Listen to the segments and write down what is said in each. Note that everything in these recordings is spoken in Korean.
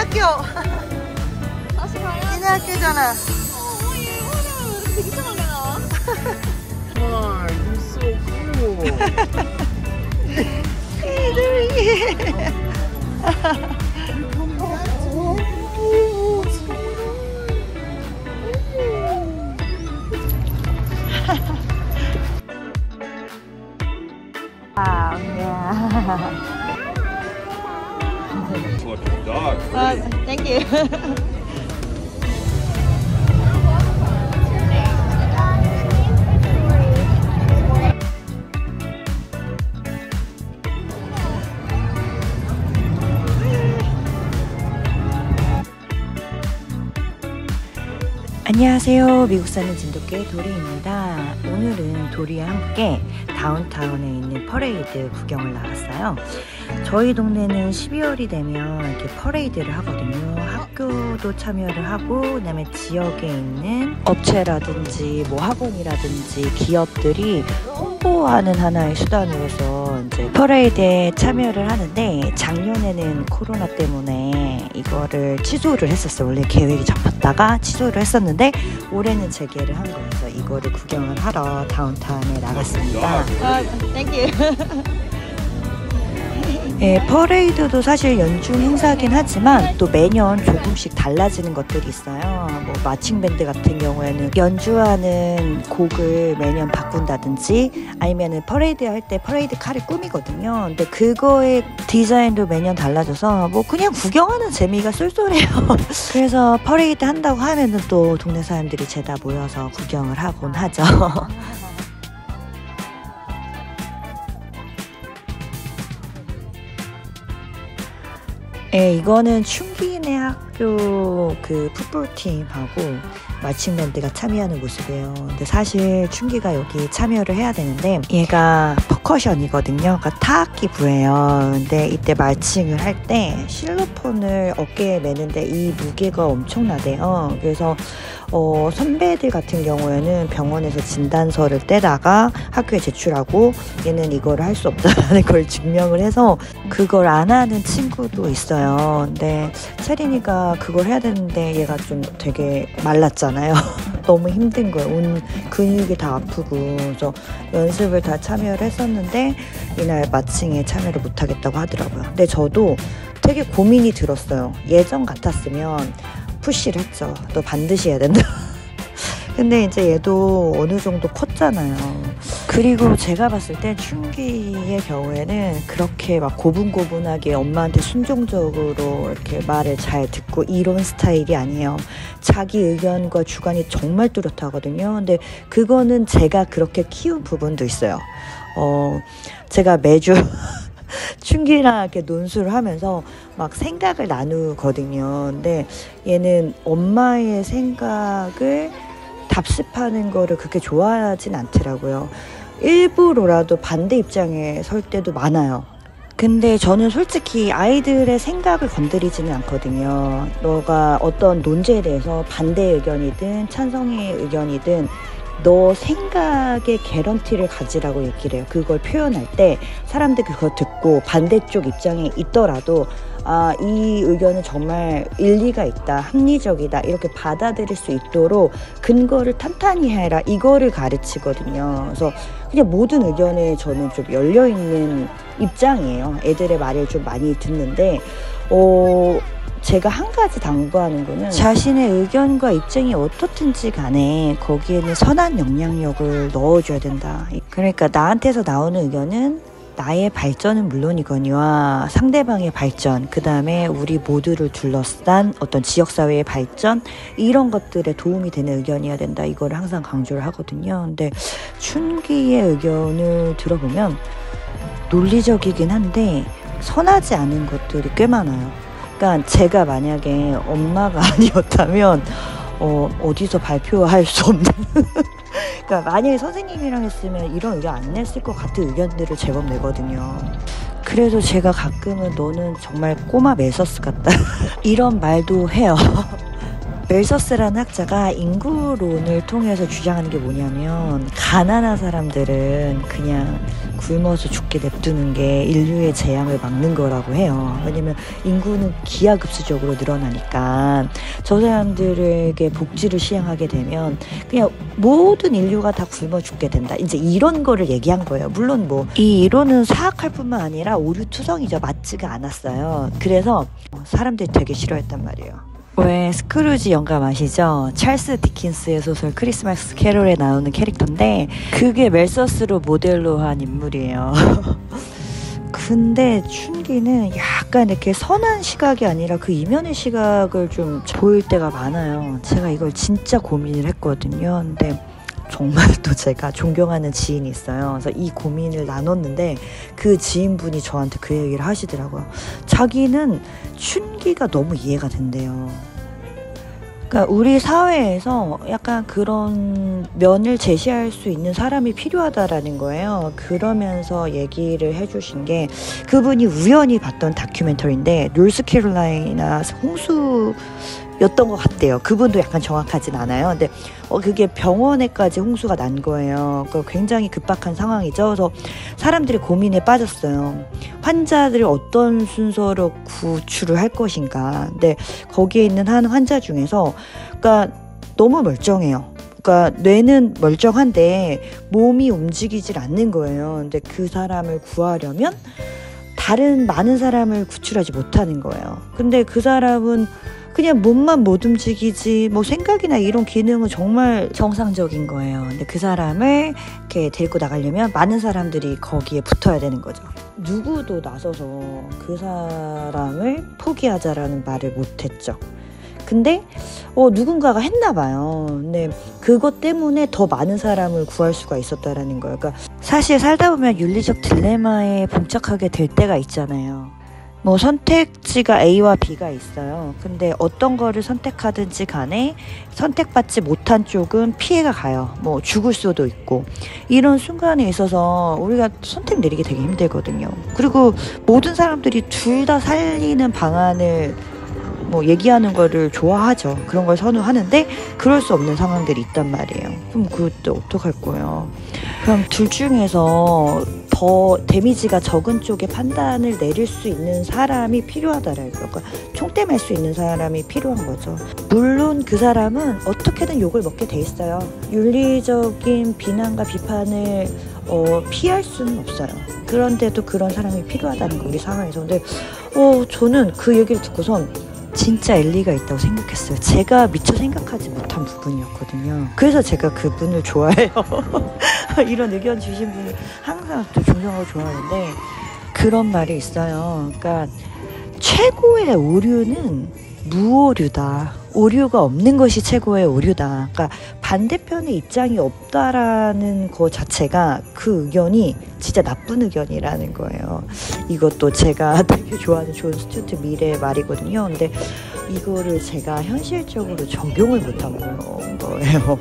학교. 다시 가요? 니네 학교잖아. 얘 되게 이상하게 나와. Hi, you're so cool. 이들이. 아, 언니야. Lucky dog. Thank you. 안녕하세요. 미국 사는 진돗개 도리입니다. 오늘은 도리와 함께 다운타운에 있는 퍼레이드 구경을 나갔어요. 저희 동네는 12월이 되면 이렇게 퍼레이드를 하거든요. 학교도 참여를 하고, 그다음에 지역에 있는 업체라든지 뭐 학원이라든지 기업들이 홍보하는 하나의 수단으로서 이제 퍼레이드에 참여를 하는데, 작년에는 코로나 때문에 이거를 취소를 했었어요. 원래 계획이 잡혔다가 취소를 했었는데 올해는 재개를 한 거예요. 그래서 이거를 구경을 하러 다운타운에 나갔습니다. Thank you. 예, 퍼레이드도 사실 연중 행사긴 하지만 또 매년 조금씩 달라지는 것들이 있어요. 뭐 마칭밴드 같은 경우에는 연주하는 곡을 매년 바꾼다든지, 아니면은 퍼레이드 할 때 퍼레이드 카를 꾸미거든요. 근데 그거의 디자인도 매년 달라져서 뭐 그냥 구경하는 재미가 쏠쏠해요. 그래서 퍼레이드 한다고 하면은 또 동네 사람들이 죄다 모여서 구경을 하곤 하죠. 예, 이거는 춘기네 학교 그 풋볼팀하고 마칭밴드가 참여하는 모습이에요. 근데 사실 춘기가 여기 참여를 해야 되는데 얘가 퍼커션이거든요. 그러니까 타악기부예요. 근데 이때 마칭을 할 때 실로폰을 어깨에 매는데 이 무게가 엄청나대요. 그래서 선배들 같은 경우에는 병원에서 진단서를 떼다가 학교에 제출하고 얘는 이거를 할 수 없다는 걸 증명을 해서 그걸 안 하는 친구도 있어요. 근데 체린이가 그걸 해야 되는데 얘가 좀 되게 말랐잖아요. 너무 힘든 거예요. 온 근육이 다 아프고. 그래서 연습을 다 참여를 했었는데 이날 마칭에 참여를 못하겠다고 하더라고요. 근데 저도 되게 고민이 들었어요. 예전 같았으면 푸시를 했죠. 너 반드시 해야 된다. 근데 이제 얘도 어느 정도 컸잖아요. 그리고 제가 봤을 때 춘기의 경우에는 그렇게 막 고분고분하게 엄마한테 순종적으로 이렇게 말을 잘 듣고 이런 스타일이 아니에요. 자기 의견과 주관이 정말 뚜렷하거든요. 근데 그거는 제가 그렇게 키운 부분도 있어요. 제가 매주 춘기랑 이렇게 논술을 하면서 막 생각을 나누거든요. 근데 얘는 엄마의 생각을 답습하는 거를 그렇게 좋아하진 않더라고요. 일부러라도 반대 입장에 설 때도 많아요. 근데 저는 솔직히 아이들의 생각을 건드리지는 않거든요. 너가 어떤 논제에 대해서 반대 의견이든 찬성의 의견이든 너 생각의 개런티를 가지라고 얘기를 해요. 그걸 표현할 때 사람들이 그거 듣고 반대쪽 입장에 있더라도 아, 이 의견은 정말 일리가 있다, 합리적이다 이렇게 받아들일 수 있도록 근거를 탄탄히 해라, 이거를 가르치거든요. 그래서 그냥 모든 의견에 저는 좀 열려있는 입장이에요. 애들의 말을 좀 많이 듣는데 제가 한 가지 당부하는 거는 자신의 의견과 입장이 어떻든지 간에 거기에는 선한 영향력을 넣어줘야 된다. 그러니까 나한테서 나오는 의견은 나의 발전은 물론이거니와 상대방의 발전, 그 다음에 우리 모두를 둘러싼 어떤 지역사회의 발전, 이런 것들에 도움이 되는 의견이어야 된다. 이걸 항상 강조를 하거든요. 근데 춘기의 의견을 들어보면 논리적이긴 한데 선하지 않은 것들이 꽤 많아요. 그러니까 제가 만약에 엄마가 아니었다면 어디서 발표할 수 없는 그러니까 만약에 선생님이랑 했으면 이런 의견 안 냈을 것 같은 의견들을 제법 내거든요. 그래도 제가 가끔은 너는 정말 꼬마 메서스 같다 이런 말도 해요. 멜서스라는 학자가 인구론을 통해서 주장하는 게 뭐냐면 가난한 사람들은 그냥 굶어서 죽게 냅두는 게 인류의 재앙을 막는 거라고 해요. 왜냐면 인구는 기하급수적으로 늘어나니까 저 사람들에게 복지를 시행하게 되면 그냥 모든 인류가 다 굶어 죽게 된다. 이제 이런 거를 얘기한 거예요. 물론 뭐 이 이론은 사악할 뿐만 아니라 오류투성이죠. 맞지가 않았어요. 그래서 사람들이 되게 싫어했단 말이에요. 왜 스크루지 영감 아시죠? 찰스 디킨스의 소설 크리스마스 캐롤에 나오는 캐릭터인데 그게 멜서스로 모델로 한 인물이에요. 근데 춘기는 약간 이렇게 선한 시각이 아니라 그 이면의 시각을 좀 보일 때가 많아요. 제가 이걸 진짜 고민을 했거든요. 근데 정말 또 제가 존경하는 지인이 있어요. 그래서 이 고민을 나눴는데 그 지인분이 저한테 그 얘기를 하시더라고요. 자기는 춘기가 너무 이해가 된대요. 그러니까 우리 사회에서 약간 그런 면을 제시할 수 있는 사람이 필요하다라는 거예요. 그러면서 얘기를 해주신 게 그분이 우연히 봤던 다큐멘터리인데 노스캐롤라이나 홍수였던 것 같대요. 그분도 약간 정확하진 않아요. 근데 그게 병원에까지 홍수가 난 거예요. 굉장히 급박한 상황이죠. 그래서 사람들이 고민에 빠졌어요. 환자들을 어떤 순서로 구출을 할 것인가. 근데 거기에 있는 한 환자 중에서 그러니까 너무 멀쩡해요. 그러니까 뇌는 멀쩡한데 몸이 움직이질 않는 거예요. 근데 그 사람을 구하려면 다른 많은 사람을 구출하지 못하는 거예요. 근데 그 사람은 그냥 몸만 못 움직이지 뭐 생각이나 이런 기능은 정말 정상적인 거예요. 근데 그 사람을 이렇게 데리고 나가려면 많은 사람들이 거기에 붙어야 되는 거죠. 누구도 나서서 그 사람을 포기하자라는 말을 못했죠. 근데 누군가가 했나 봐요. 근데 그것 때문에 더 많은 사람을 구할 수가 있었다라는 거예요. 그러니까 사실 살다 보면 윤리적 딜레마에 봉착하게 될 때가 있잖아요. 뭐 선택지가 A와 B가 있어요. 근데 어떤 거를 선택하든지 간에 선택받지 못한 쪽은 피해가 가요. 뭐 죽을 수도 있고 이런 순간에 있어서 우리가 선택 내리기 되게 힘들거든요. 그리고 모든 사람들이 둘 다 살리는 방안을 뭐 얘기하는 거를 좋아하죠. 그런 걸 선호하는데 그럴 수 없는 상황들이 있단 말이에요. 그럼 그것도 어떡할 거예요? 그럼 둘 중에서 더 데미지가 적은 쪽의 판단을 내릴 수 있는 사람이 필요하다라는 거예요. 그러니까 총대맬 수 있는 사람이 필요한 거죠. 물론 그 사람은 어떻게든 욕을 먹게 돼 있어요. 윤리적인 비난과 비판을 피할 수는 없어요. 그런데도 그런 사람이 필요하다는 거 우리 사회에서. 근데 저는 그 얘기를 듣고선 진짜 일리가 있다고 생각했어요. 제가 미처 생각하지 못한 부분이었거든요. 그래서 제가 그분을 좋아해요. 이런 의견 주신 분을 항상 또 존경하고 좋아하는데 그런 말이 있어요. 그러니까 최고의 오류는 무오류다. 오류가 없는 것이 최고의 오류다. 그러니까 반대편의 입장이 없다라는 것 자체가 그 의견이 진짜 나쁜 의견이라는 거예요. 이것도 제가 되게 좋아하는 존 스튜어트 밀의 말이거든요. 근데 이거를 제가 현실적으로 적용을 못한 거예요.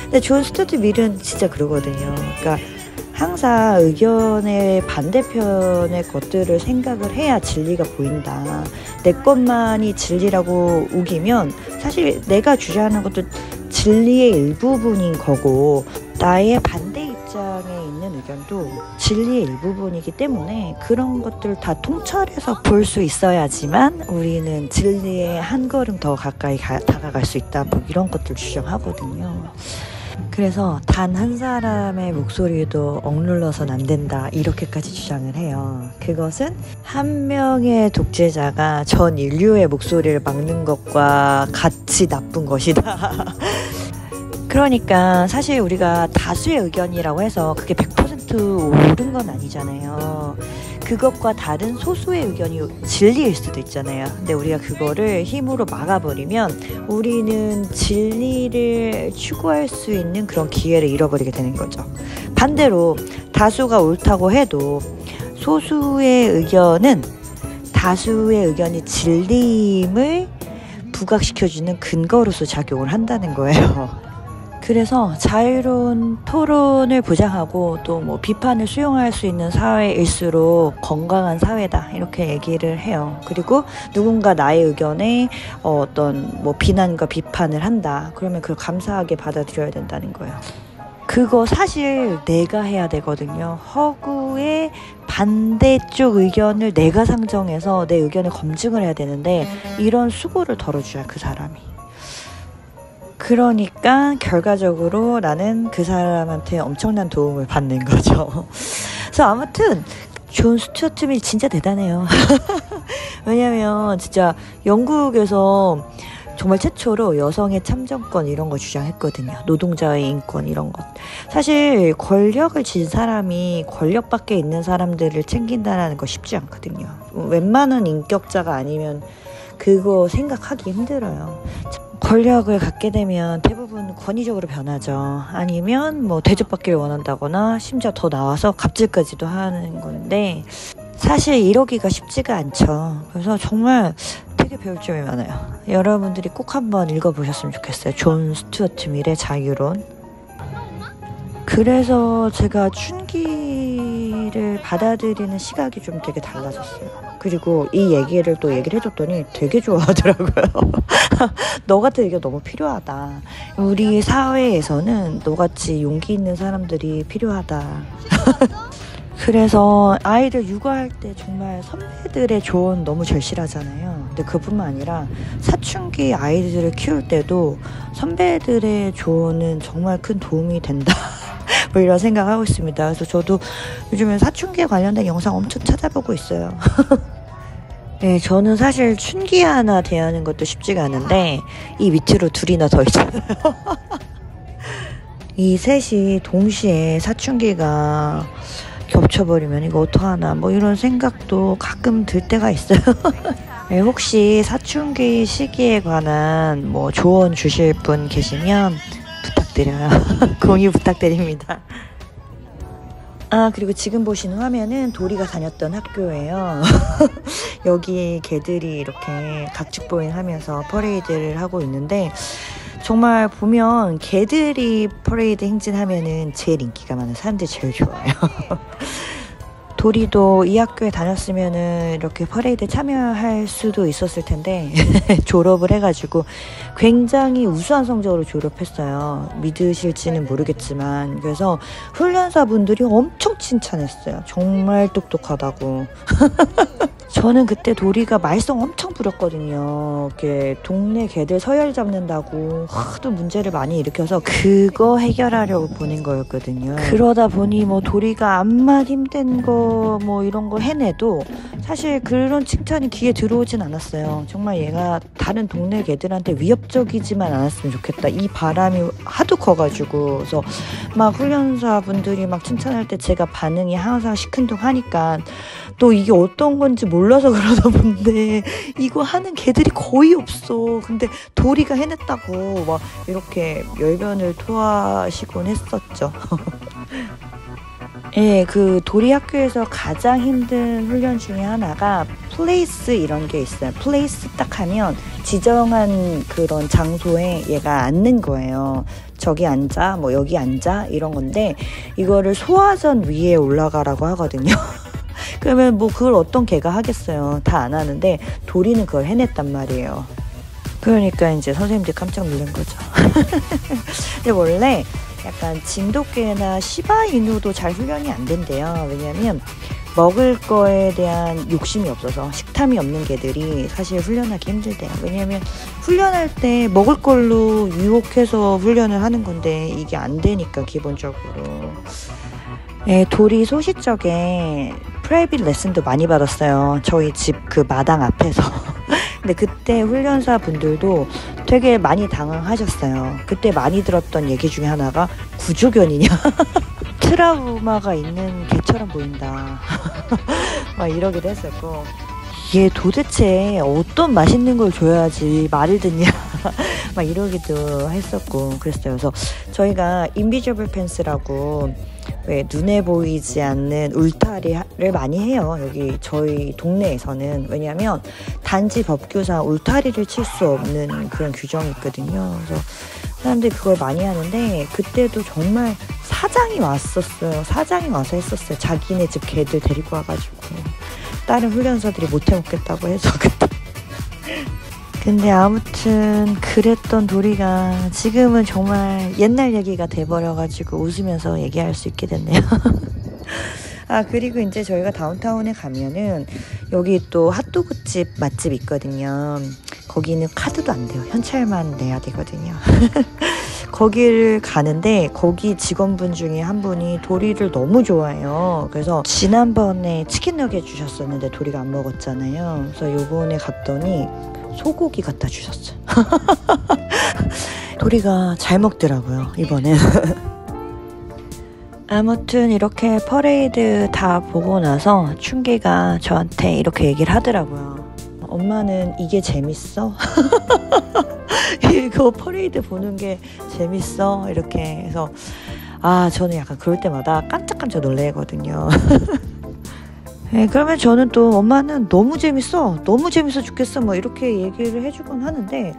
근데 존 스튜어트 밀은 진짜 그러거든요. 그러니까 항상 의견의 반대편의 것들을 생각을 해야 진리가 보인다. 내 것만이 진리라고 우기면 사실 내가 주장하는 것도 진리의 일부분인 거고 나의 반대 입장에 있는 의견도 진리의 일부분이기 때문에 그런 것들을 다 통찰해서 볼 수 있어야지만 우리는 진리에 한 걸음 더 가까이 다가갈 수 있다. 뭐 이런 것들 주장하거든요. 그래서 단 한 사람의 목소리도 억눌러서는 안 된다 이렇게까지 주장을 해요. 그것은 한 명의 독재자가 전 인류의 목소리를 막는 것과 같이 나쁜 것이다. 그러니까 사실 우리가 다수의 의견이라고 해서 그게 100% 옳은 건 아니잖아요. 그것과 다른 소수의 의견이 진리일 수도 있잖아요. 근데 우리가 그거를 힘으로 막아버리면 우리는 진리를 추구할 수 있는 그런 기회를 잃어버리게 되는 거죠. 반대로 다수가 옳다고 해도 소수의 의견은 다수의 의견이 진리임을 부각시켜주는 근거로서 작용을 한다는 거예요. 그래서 자유로운 토론을 보장하고 또 뭐 비판을 수용할 수 있는 사회일수록 건강한 사회다 이렇게 얘기를 해요. 그리고 누군가 나의 의견에 어떤 뭐 비난과 비판을 한다 그러면 그걸 감사하게 받아들여야 된다는 거예요. 그거 사실 내가 해야 되거든요. 허구의 반대쪽 의견을 내가 상정해서 내 의견을 검증을 해야 되는데 이런 수고를 덜어줘야 그 사람이. 그러니까 결과적으로 나는 그 사람한테 엄청난 도움을 받는 거죠. 그래서 아무튼 존 스튜어트 밀 진짜 대단해요. 왜냐면 진짜 영국에서 정말 최초로 여성의 참정권 이런 거 주장했거든요. 노동자의 인권 이런 것. 사실 권력을 쥔 사람이 권력 밖에 있는 사람들을 챙긴다는 거 쉽지 않거든요. 웬만한 인격자가 아니면 그거 생각하기 힘들어요. 권력을 갖게 되면 대부분 권위적으로 변하죠. 아니면 뭐 대접받기를 원한다거나 심지어 더 나와서 갑질까지도 하는 건데 사실 이러기가 쉽지가 않죠. 그래서 정말 되게 배울 점이 많아요. 여러분들이 꼭 한번 읽어보셨으면 좋겠어요. 존 스튜어트 밀의 자유론. 그래서 제가 춘기를 받아들이는 시각이 좀 되게 달라졌어요. 그리고 이 얘기를 또 얘기를 해줬더니 되게 좋아하더라고요. 너 같은 얘기가 너무 필요하다. 우리 사회에서는 너같이 용기 있는 사람들이 필요하다. 그래서 아이들 육아할 때 정말 선배들의 조언 너무 절실하잖아요. 근데 그뿐만 아니라 사춘기 아이들을 키울 때도 선배들의 조언은 정말 큰 도움이 된다. 뭐 이런 생각하고 있습니다. 그래서 저도 요즘에 사춘기에 관련된 영상 엄청 찾아보고 있어요. 네, 저는 사실 춘기 하나 대하는 것도 쉽지가 않은데 이 밑으로 둘이나 더 있잖아요. 이 셋이 동시에 사춘기가 겹쳐버리면 이거 어떡하나 뭐 이런 생각도 가끔 들 때가 있어요. 네, 혹시 사춘기 시기에 관한 뭐 조언 주실 분 계시면 부탁드려요. 공유 부탁드립니다. 아, 그리고 지금 보시는 화면은 도리가 다녔던 학교예요. 여기 개들이 이렇게 각축보행 하면서 퍼레이드를 하고 있는데 정말 보면 개들이 퍼레이드 행진하면은 제일 인기가 많은 사람들이 제일 좋아요. 도리도 이 학교에 다녔으면은 이렇게 퍼레이드 참여할 수도 있었을 텐데 졸업을 해가지고 굉장히 우수한 성적으로 졸업했어요. 믿으실지는 모르겠지만 그래서 훈련사분들이 엄청 칭찬했어요. 정말 똑똑하다고. 저는 그때 도리가 말썽 엄청 부렸거든요. 이렇게 동네 개들 서열 잡는다고 하도 문제를 많이 일으켜서 그거 해결하려고 보낸 거였거든요. 그러다 보니 뭐 도리가 암만 힘든 거 뭐 이런 거 해내도 사실 그런 칭찬이 귀에 들어오진 않았어요. 정말 얘가 다른 동네 개들한테 위협적이지만 않았으면 좋겠다. 이 바람이 하도 커가지고 그래서 막 훈련사분들이 막 칭찬할 때 제가 반응이 항상 시큰둥하니까 또 이게 어떤 건지 몰라서 그러다 본데 이거 하는 개들이 거의 없어. 근데 도리가 해냈다고 막 이렇게 열변을 토하시곤 했었죠. 예, 그 도리 학교에서 가장 힘든 훈련 중에 하나가 플레이스 이런 게 있어요. 플레이스 딱 하면 지정한 그런 장소에 얘가 앉는 거예요. 저기 앉아, 뭐 여기 앉아 이런 건데 이거를 소화전 위에 올라가라고 하거든요. 그러면 뭐 그걸 어떤 개가 하겠어요. 다 안 하는데 도리는 그걸 해냈단 말이에요. 그러니까 이제 선생님들이 깜짝 놀란 거죠. 근데 원래 약간 진돗개나 시바이누도 잘 훈련이 안 된대요. 왜냐면 먹을 거에 대한 욕심이 없어서 식탐이 없는 개들이 사실 훈련하기 힘들대요. 왜냐면 훈련할 때 먹을 걸로 유혹해서 훈련을 하는 건데 이게 안 되니까 기본적으로. 네, 도리 소시적에 프라이빗 레슨도 많이 받았어요. 저희 집 그 마당 앞에서. 근데 그때 훈련사 분들도 되게 많이 당황하셨어요. 그때 많이 들었던 얘기 중에 하나가 구조견이냐? 트라우마가 있는 개처럼 보인다. 막 이러기도 했었고 얘 도대체 어떤 맛있는 걸 줘야지 말을 듣냐 막 이러기도 했었고 그랬어요. 그래서 저희가 인비저블 펜스라고 왜 눈에 보이지 않는 울타리를 많이 해요. 여기 저희 동네에서는. 왜냐하면 단지 법규상 울타리를 칠 수 없는 그런 규정이 있거든요. 그래서 사람들이 그걸 많이 하는데 그때도 정말 사장이 왔었어요. 사장이 와서 했었어요. 자기네 집 개들 데리고 와가지고 다른 훈련사들이 못 해먹겠다고 해서 그때. 근데 아무튼 그랬던 도리가 지금은 정말 옛날 얘기가 돼버려가지고 웃으면서 얘기할 수 있게 됐네요. 아, 그리고 이제 저희가 다운타운에 가면은 여기 또 핫도그집 맛집 있거든요. 거기는 카드도 안 돼요. 현찰만 내야 되거든요. 거기를 가는데 거기 직원분 중에 한 분이 도리를 너무 좋아해요. 그래서 지난번에 치킨 너겟 주셨었는데 도리가 안 먹었잖아요. 그래서 요번에 갔더니 소고기 갖다 주셨어요. 도리가 잘 먹더라고요, 이번엔. 아무튼 이렇게 퍼레이드 다 보고 나서 춘기가 저한테 이렇게 얘기를 하더라고요. 엄마는 이게 재밌어? 이거 퍼레이드 보는 게 재밌어? 이렇게 해서 아, 저는 약간 그럴 때마다 깜짝깜짝 놀래거든요. 네, 그러면 저는 또 엄마는 너무 재밌어 죽겠어 뭐 이렇게 얘기를 해주곤 하는데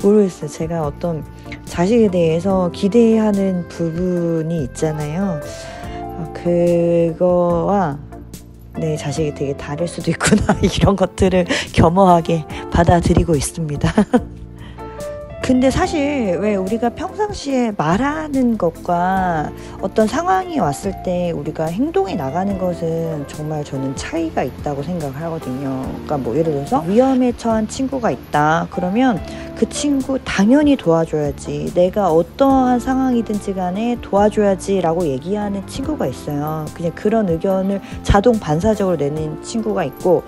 모르겠어요. 제가 어떤 자식에 대해서 기대하는 부분이 있잖아요. 그거와 내 자식이 되게 다를 수도 있구나 이런 것들을 겸허하게 받아들이고 있습니다. 근데 사실 왜 우리가 평상시에 말하는 것과 어떤 상황이 왔을 때 우리가 행동에 나가는 것은 정말 저는 차이가 있다고 생각을 하거든요. 그러니까 뭐 예를 들어서 위험에 처한 친구가 있다. 그러면 그 친구 당연히 도와줘야지. 내가 어떠한 상황이든지 간에 도와줘야지 라고 얘기하는 친구가 있어요. 그냥 그런 의견을 자동 반사적으로 내는 친구가 있고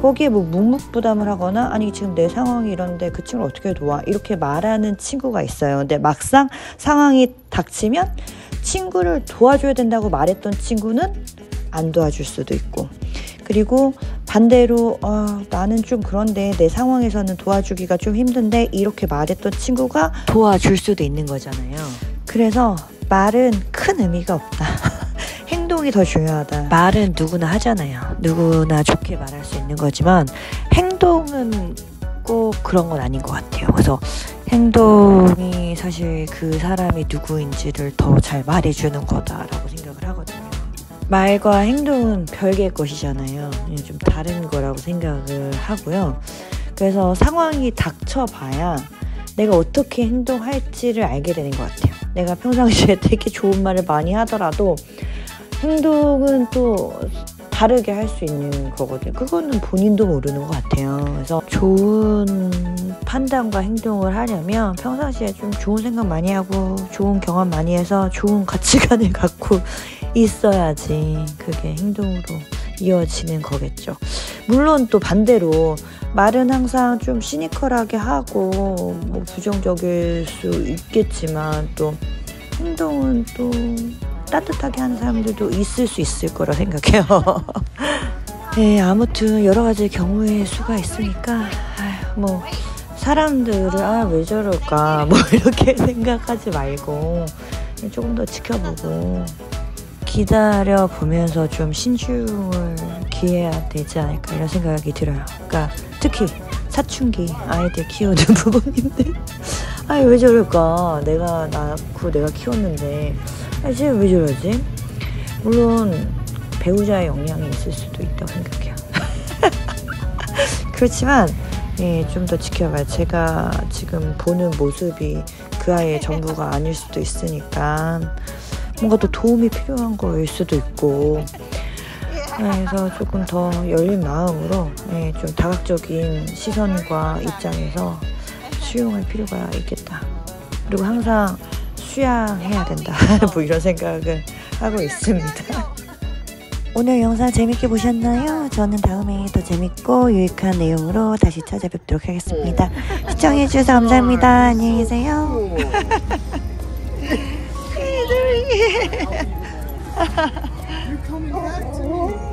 거기에 뭐 묵묵부담을 하거나 아니 지금 내 상황이 이런데 그 친구를 어떻게 도와 이렇게 말하는 친구가 있어요. 근데 막상 상황이 닥치면 친구를 도와줘야 된다고 말했던 친구는 안 도와줄 수도 있고 그리고 반대로 나는 좀 그런데 내 상황에서는 도와주기가 좀 힘든데 이렇게 말했던 친구가 도와줄 수도 있는 거잖아요. 그래서 말은 큰 의미가 없다. 행동이 더 중요하다. 말은 누구나 하잖아요. 누구나 좋게 말할 수 있는 거지만 행동은 꼭 그런 건 아닌 것 같아요. 그래서 행동이 사실 그 사람이 누구인지를 더 잘 말해주는 거다라고 생각을 하거든요. 말과 행동은 별개의 것이잖아요. 좀 다른 거라고 생각을 하고요. 그래서 상황이 닥쳐봐야 내가 어떻게 행동할지를 알게 되는 것 같아요. 내가 평상시에 되게 좋은 말을 많이 하더라도 행동은 또 다르게 할 수 있는 거거든요. 그거는 본인도 모르는 것 같아요. 그래서 좋은 판단과 행동을 하려면 평상시에 좀 좋은 생각 많이 하고 좋은 경험 많이 해서 좋은 가치관을 갖고 있어야지 그게 행동으로 이어지는 거겠죠. 물론 또 반대로 말은 항상 좀 시니컬하게 하고 뭐 부정적일 수 있겠지만 또 행동은 또 따뜻하게 하는 사람들도 있을 수 있을 거라 생각해요. 네, 아무튼 여러 가지 경우의 수가 있으니까 뭐 사람들을 왜 저럴까 뭐 이렇게 생각하지 말고 조금 더 지켜보고 기다려 보면서 좀 신중을 기해야 되지 않을까 이런 생각이 들어요. 그러니까 특히 사춘기 아이들 키우는 부모님들 왜 저럴까 내가 낳고 내가 키웠는데 쟤 왜 저러지? 물론 배우자의 영향이 있을 수도 있다고 생각해요. 그렇지만 좀 더 지켜봐요. 제가 지금 보는 모습이 그 아이의 전부가 아닐 수도 있으니까 뭔가 또 도움이 필요한 거일 수도 있고 그래서 조금 더 열린 마음으로 좀 다각적인 시선과 입장에서 수용할 필요가 있겠다. 그리고 항상 수양해야 된다. 뭐 이런 생각을 하고 있습니다. 오늘 영상 재밌게 보셨나요? 저는 다음에 더 재밌고 유익한 내용으로 다시 찾아뵙도록 하겠습니다. 시청해주셔서 감사합니다. 안녕히 계세요. You're coming back to me.